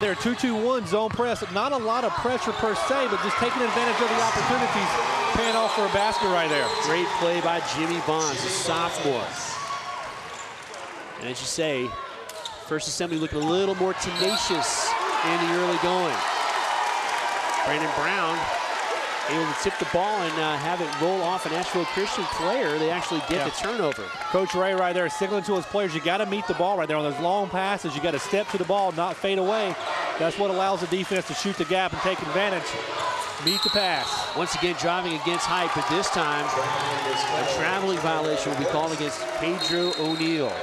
there, 2-2-1 zone press. Not a lot of pressure per se, but just taking advantage of the opportunities, paying off for a basket right there. Great play by Jimmy Bonds, a sophomore. And as you say, First Assembly looking a little more tenacious in the early going. Brandon Brown able to tip the ball and have it roll off an Asheville Christian player. They actually get the turnover. Coach Ray right there signaling to his players, you got to meet the ball right there. On those long passes, you got to step to the ball, not fade away. That's what allows the defense to shoot the gap and take advantage. Meet the pass. Once again, driving against height, but this time a traveling violation will be called against Pedro O'Neill.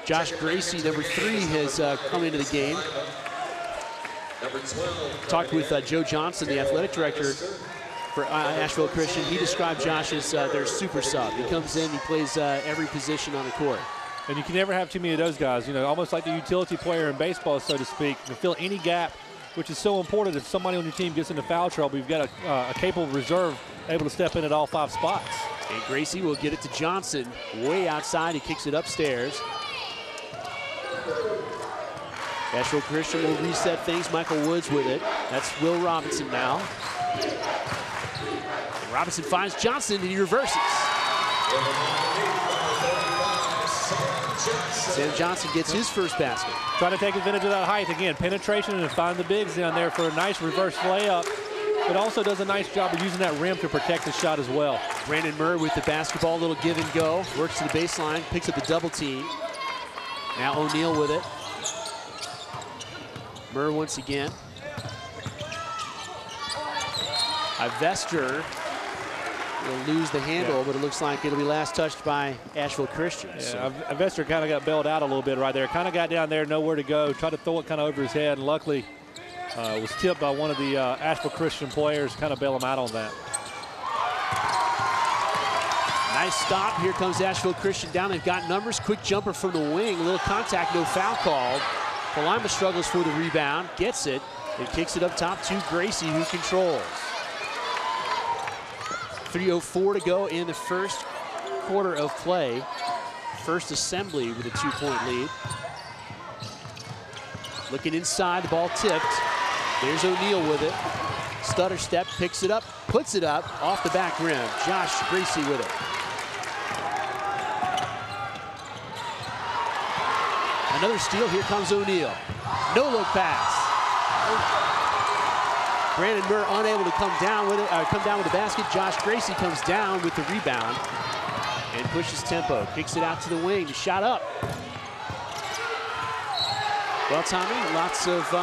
Josh Gracie, number 3, has come into the game. Talked with Joe Johnson, the athletic director for Asheville Christian. He described Josh as their super sub. He comes in, he plays every position on the court. And you can never have too many of those guys, you know, almost like the utility player in baseball, so to speak. You can fill any gap, which is so important. If somebody on your team gets into foul trouble, you've got a capable reserve able to step in at all 5 spots. And Gracie will get it to Johnson, way outside. He kicks it upstairs. Asheville Christian will reset things. Michael Woods with it. That's Will Robinson now. And Robinson finds Johnson and he reverses. Sam Johnson gets his first basket. Trying to take advantage of that height. Again, penetration and find the bigs down there for a nice reverse layup. But also does a nice job of using that rim to protect the shot as well. Brandon Murr with the basketball, little give and go. Works to the baseline, picks up the double team. Now O'Neill with it. Murr once again. Ivester will lose the handle, but it looks like it'll be last touched by Asheville Christian. Yeah, so. Ivester kind of got bailed out a little bit right there. Kind of got down there, nowhere to go. Tried to throw it kind of over his head, and luckily was tipped by one of the Asheville Christian players. Kind of bail him out on that. Nice stop. Here comes Asheville Christian down. They've got numbers. Quick jumper from the wing. A little contact, no foul called. Palaima struggles for the rebound, gets it, and kicks it up top to Gracie, who controls. 3:04 to go in the first quarter of play. First Assembly with a 2-point lead. Looking inside, the ball tipped. There's O'Neill with it. Stutter step, picks it up, puts it up, off the back rim. Josh Gracie with it. Another steal, here comes O'Neill. No look pass. Brandon Murr unable to come down with the basket. Josh Gracie comes down with the rebound and pushes tempo. Kicks it out to the wing, shot up. Well, Tommy, lots of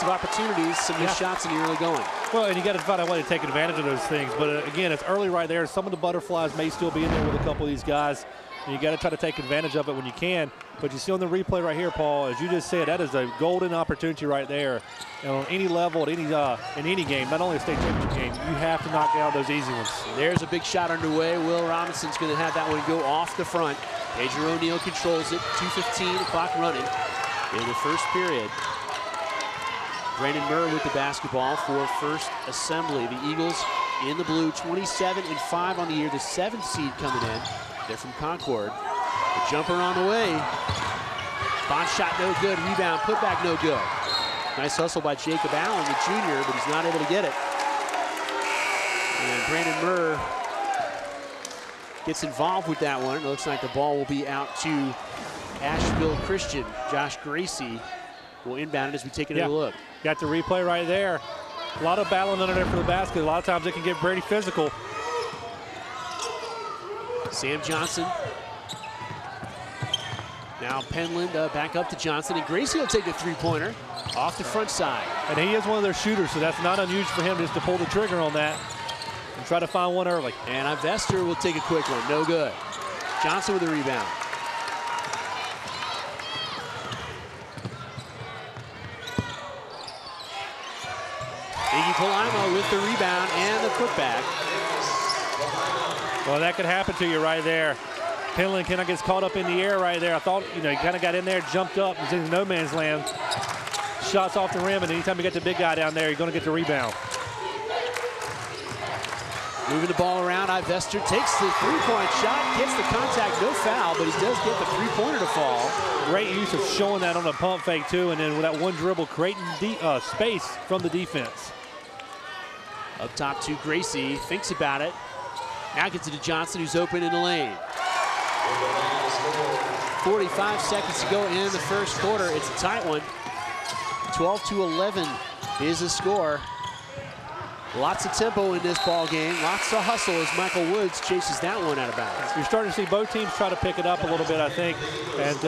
opportunities, some missed shots in the early going. Well, and you got to find a way to take advantage of those things. But again, it's early right there. Some of the butterflies may still be in there with a couple of these guys. And you got to try to take advantage of it when you can. But you see on the replay right here, Paul, as you just said, that is a golden opportunity right there. And on any level, at any in any game, not only a state championship game, you have to knock down those easy ones. There's a big shot underway. Will Robinson's going to have that one go off the front. Pedro O'Neill controls it. 2:15, the clock running in the first period. Brandon Murr with the basketball for First Assembly. The Eagles in the blue, 27-5 on the year, the 7th seed coming in. They're from Concord. The jumper on the way. Bond shot no good. Rebound, putback no good. Nice hustle by Jacob Allen, the junior, but he's not able to get it. And Brandon Murr gets involved with that one. It looks like the ball will be out to Asheville Christian. Josh Gracie will inbound it as we take another look. Got the replay right there. A lot of battling under there for the basket. A lot of times it can get pretty physical. Sam Johnson. Now Penland back up to Johnson, and Gracie will take the three-pointer off the front side. And he is one of their shooters, so that's not unusual for him just to pull the trigger on that and try to find one early. And Ivester will take a quick one, no good. Johnson with the rebound. Iggy Palaima with the rebound and the putback. Well, that could happen to you right there. Penland kind of gets caught up in the air right there. I thought, you know, he kind of got in there, jumped up, was in no man's land. Shots off the rim, and anytime you get the big guy down there, you're going to get the rebound. Moving the ball around, Ivester takes the three-point shot, gets the contact, no foul, but he does get the three-pointer to fall. Great use of showing that on a pump fake, too, and then with that one dribble, creating space from the defense. Up top to Gracie, thinks about it. Now gets it to Johnson, who's open in the lane. 45 seconds to go in the first quarter. It's a tight one. 12-11 is the score. Lots of tempo in this ball game. Lots of hustle as Michael Woods chases that one out of bounds. You're starting to see both teams try to pick it up a little bit, I think. And,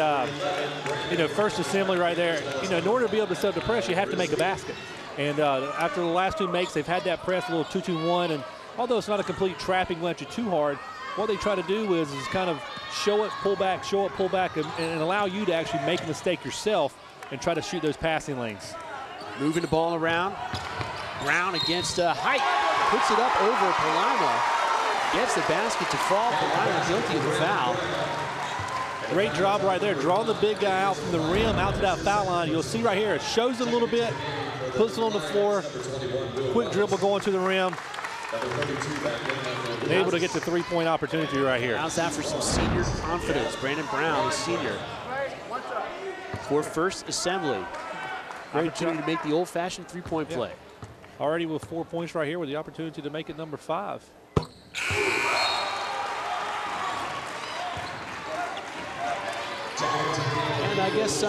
you know, First Assembly right there, you know, in order to be able to set the press, you have to make a basket. And after the last two makes, they've had that press, a little 2-2-1. And although it's not a complete trapping, let you too hard, what they try to do is kind of show it, pull back, and allow you to actually make a mistake yourself and try to shoot those passing lanes. Moving the ball around. Brown against Height, puts it up over Palaima, gets the basket to fall. Palaima guilty of the foul. Great job right there, drawing the big guy out from the rim out to that foul line. You'll see right here, it shows it a little bit, puts it on the floor, quick dribble going to the rim. And able to get the three-point opportunity right here. How's that for some senior confidence? Brandon Brown, the senior, for First Assembly. Great opportunity to make the old-fashioned three-point play. Already with 4 points right here with the opportunity to make it number 5. And I guess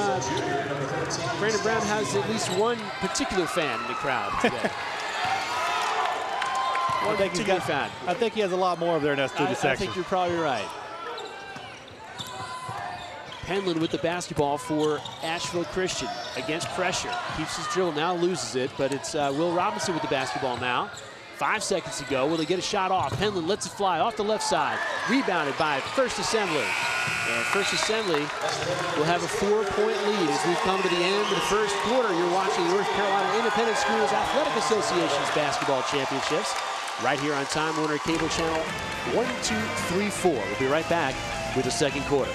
Brandon Brown has at least one particular fan in the crowd today. I think he has a lot more of there in that student section. I think you're probably right. Penland with the basketball for Asheville Christian against pressure. Keeps his dribble, now loses it, but it's Will Robinson with the basketball now. 5 seconds to go. Will they get a shot off? Penland lets it fly off the left side. Rebounded by First Assembly. And First Assembly will have a 4-point lead as we've come to the end of the first quarter. You're watching the North Carolina Independent Schools Athletic Association's basketball championships right here on Time Warner Cable Channel 1234. We'll be right back with the second quarter.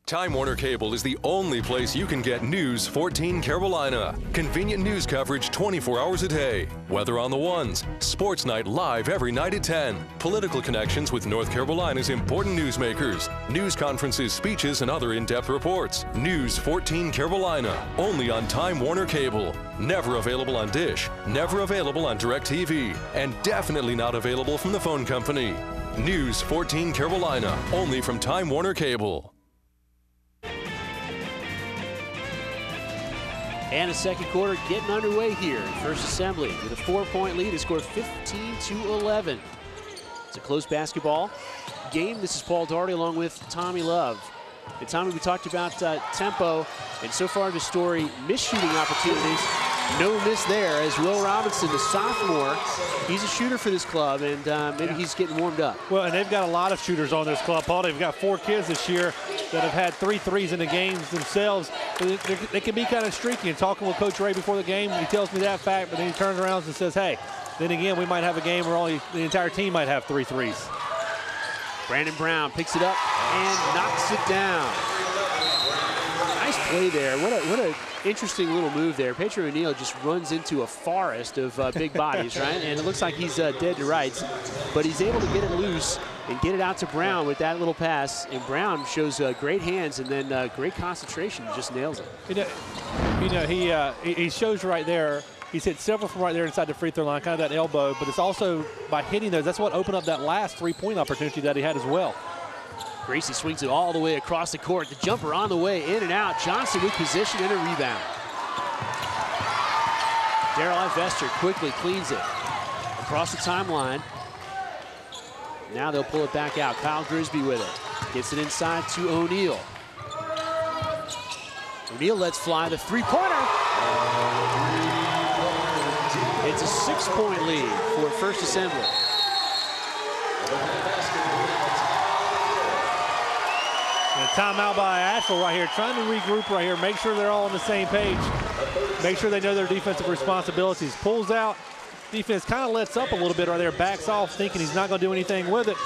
Time Warner Cable is the only place you can get News 14 Carolina. Convenient news coverage 24 hours a day. Weather on the ones. Sports night live every night at 10. Political connections with North Carolina's important newsmakers. News conferences, speeches, and other in-depth reports. News 14 Carolina. Only on Time Warner Cable. Never available on Dish. Never available on DirecTV. And definitely not available from the phone company. News 14 Carolina. Only from Time Warner Cable. And a second quarter getting underway here in First Assembly with a 4-point lead. It scored 15-11. It's a close basketball game. This is Paul Daugherty along with Tommy Love. And Tommy, we talked about tempo, and so far in the story, missed shooting opportunities. No miss there as Will Robinson, the sophomore, he's a shooter for this club, and maybe he's getting warmed up. Well, and they've got a lot of shooters on this club, Paul. They've got 4 kids this year that have had 3 threes in the games themselves. They can be kind of streaky. And talking with Coach Ray before the game, he tells me that fact, but then he turns around and says, hey, then again, we might have a game where the entire team might have 3 threes. Brandon Brown picks it up and knocks it down. Nice play there. What a interesting little move there. Pedro O'Neal just runs into a forest of big bodies, right? And it looks like he's dead to rights, but he's able to get it loose and get it out to Brown with that little pass. And Brown shows great hands and then great concentration, just nails it. He shows right there. He's hit several from right there inside the free throw line, kind of that elbow, but it's also by hitting those. That's what opened up that last 3-point opportunity that he had as well. Gracie swings it all the way across the court. The jumper on the way, in and out. Johnson with position and a rebound. Darrell Ivester quickly cleans it across the timeline. Now they'll pull it back out. Kyle Grisby with it. Gets it inside to O'Neal. O'Neal lets fly the three-pointer. It's a 6-point lead for First Assembly. timeout by Asheville right here, trying to regroup right here, make sure they're all on the same page, make sure they know their defensive responsibilities. Pulls out, defense kind of lets up a little bit right there, backs off thinking he's not going to do anything with it.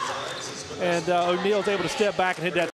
And O'Neal's able to step back and hit that